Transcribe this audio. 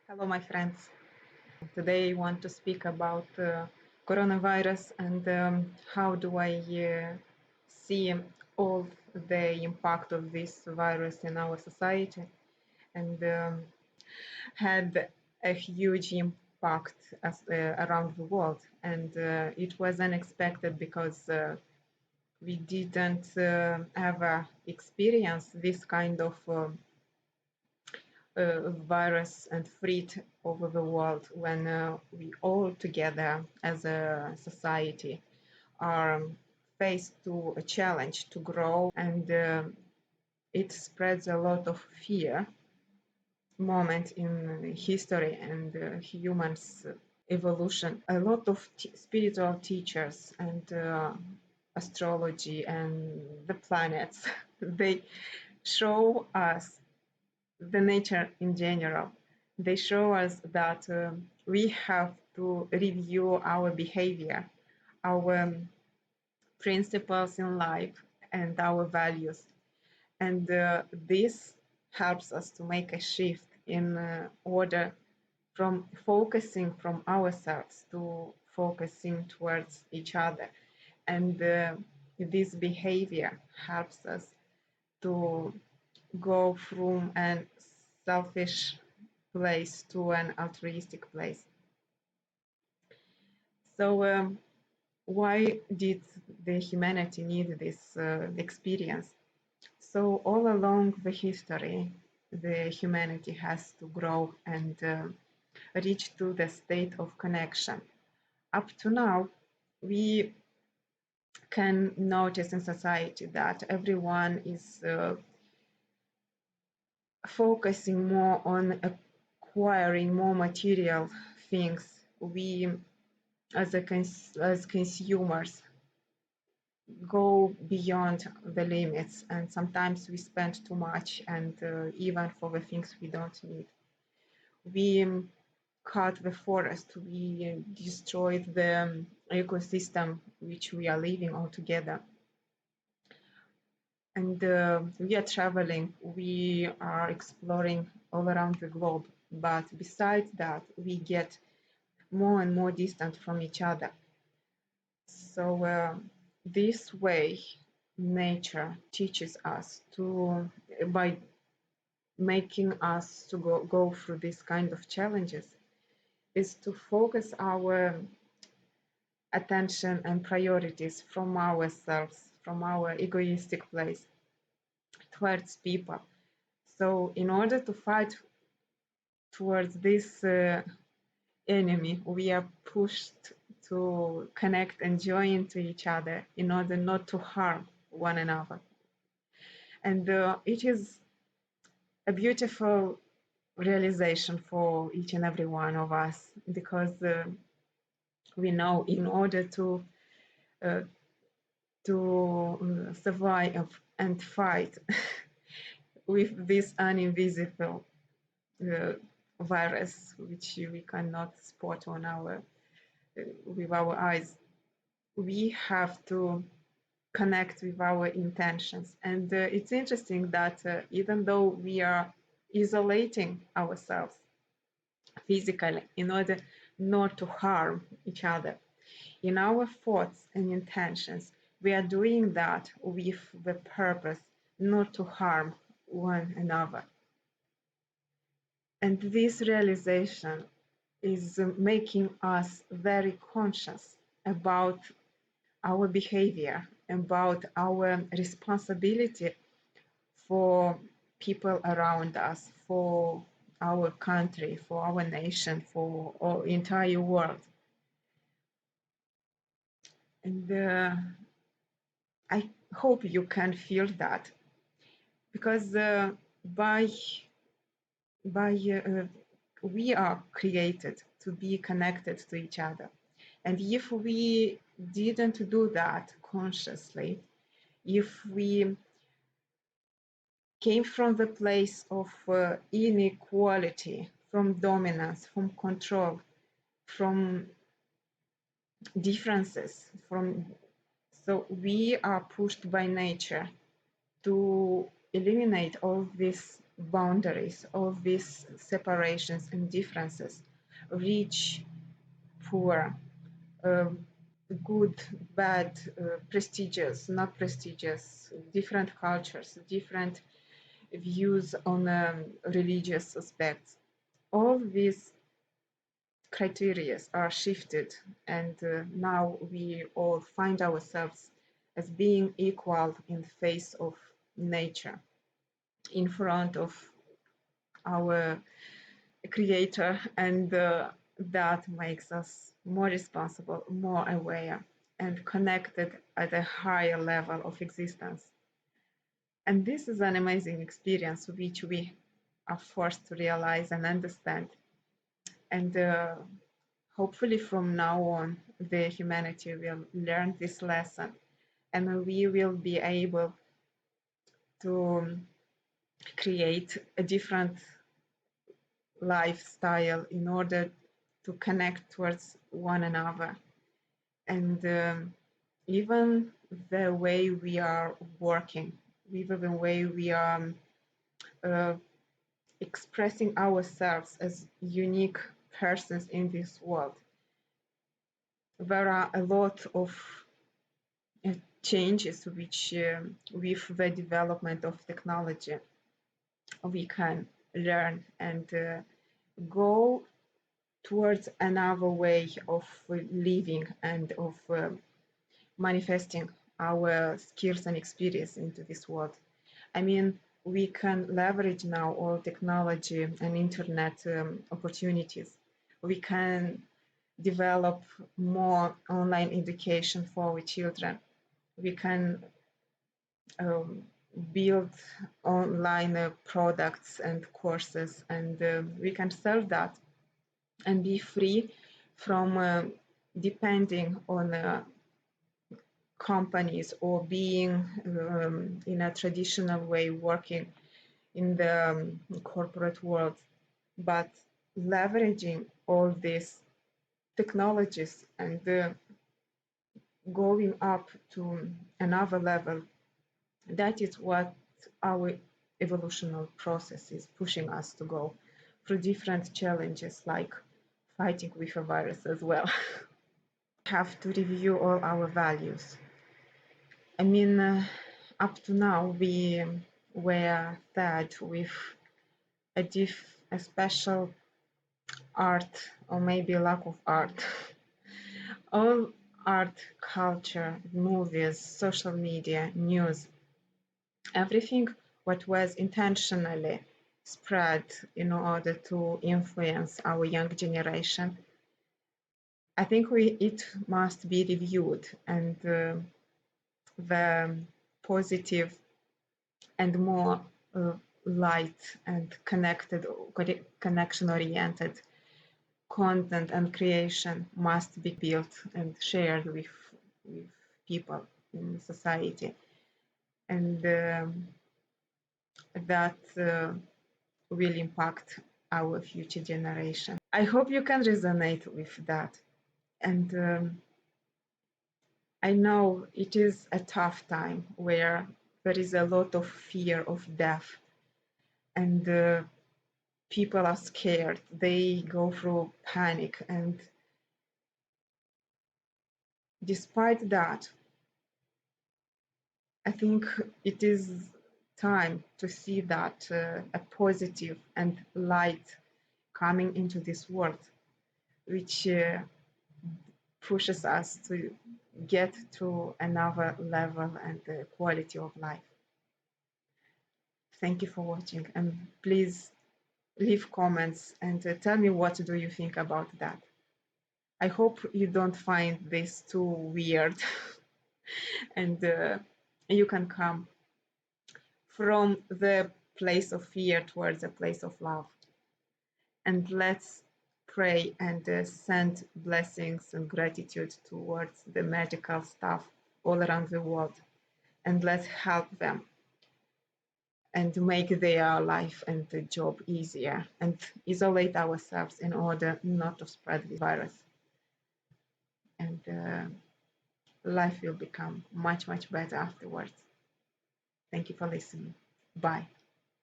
Hello, my friends. Today I want to speak about coronavirus and how do I see all the impact of this virus in our society, and had a huge impact around the world. And it was unexpected because we didn't ever experience this kind of virus and threat over the world when we all together as a society are faced to a challenge to grow, and it spreads a lot of fear moment in history and humans evolution. A lot of spiritual teachers and astrology and the planets they show us the nature in general. They show us that we have to review our behavior, our principles in life, and our values. And this helps us to make a shift in order from focusing from ourselves to focusing towards each other. And this behavior helps us to go from a selfish place to an altruistic place. So why did the humanity need this experience? So all along the history, the humanity has to grow and reach to the state of connection. Up to now, we can notice in society that everyone is focusing more on acquiring more material things. We, as consumers, go beyond the limits, and sometimes we spend too much, and even for the things we don't need. We cut the forest, we destroyed the ecosystem which we are living altogether. And we are traveling, we are exploring all around the globe. But besides that, we get more and more distant from each other. So this way, nature teaches us to, by making us to go through this kind of challenges, is to focus our attention and priorities from ourselves, from our egoistic place towards people. So in order to fight towards this enemy, we are pushed to connect and join to each other in order not to harm one another. And it is a beautiful realization for each and every one of us, because we know in order to survive and fight with this uninvisible virus, which we cannot spot on our with our eyes, we have to connect with our intentions. And it's interesting that even though we are isolating ourselves physically in order not to harm each other, in our thoughts and intentions, we are doing that with the purpose not to harm one another. And this realization is making us very conscious about our behavior, about our responsibility for people around us, for our country, for our nation, for our entire world. And I hope you can feel that, because we are created to be connected to each other. And if we didn't do that consciously, if we came from the place of inequality, from dominance, from control, from differences, so we are pushed by nature to eliminate all these boundaries, all these separations and differences, rich, poor, uh, good, bad, prestigious, not prestigious, different cultures, different views on religious aspects. All these criteria are shifted, and now we all find ourselves as being equal in the face of nature, in front of our creator, and that makes us more responsible, more aware, and connected at a higher level of existence. And this is an amazing experience which we are forced to realize and understand. And hopefully from now on, the humanity will learn this lesson, and we will be able to create a different lifestyle in order to connect towards one another. And even the way we are working, even the way we are uh, expressing ourselves as unique persons in this world. There are a lot of changes which, with the development of technology, we can learn and go towards another way of living and of manifesting our skills and experience into this world. I mean, we can leverage now all technology and internet opportunities. We can develop more online education for our children. We can um, build online products and courses, and we can sell that and be free from depending on companies or being in a traditional way working in the corporate world, but leveraging all these technologies and going up to another level. That is what our evolutionary process is pushing us to go through different challenges, like fighting with a virus as well. We have to review all our values. I mean, up to now, we were fed with a special art, or maybe lack of art. All art, culture, movies, social media, news, everything what was intentionally spread in order to influence our young generation, I think it must be reviewed, and the positive and more light and connection oriented content and creation must be built and shared with people in society, and that will impact our future generation. I hope you can resonate with that. And I know it is a tough time where there is a lot of fear of death, and people are scared. They go through panic. And despite that, I think it is time to see that a positive and light coming into this world, which pushes us to get to another level and quality of life. Thank you for watching, and please leave comments and tell me what do you think about that. I hope you don't find this too weird and you can come from the place of fear towards a place of love. And let's pray and send blessings and gratitude towards the medical staff all around the world, and let's help them and make their life and the job easier, and isolate ourselves in order not to spread the virus. And life will become much, much better afterwards. Thank you for listening. Bye.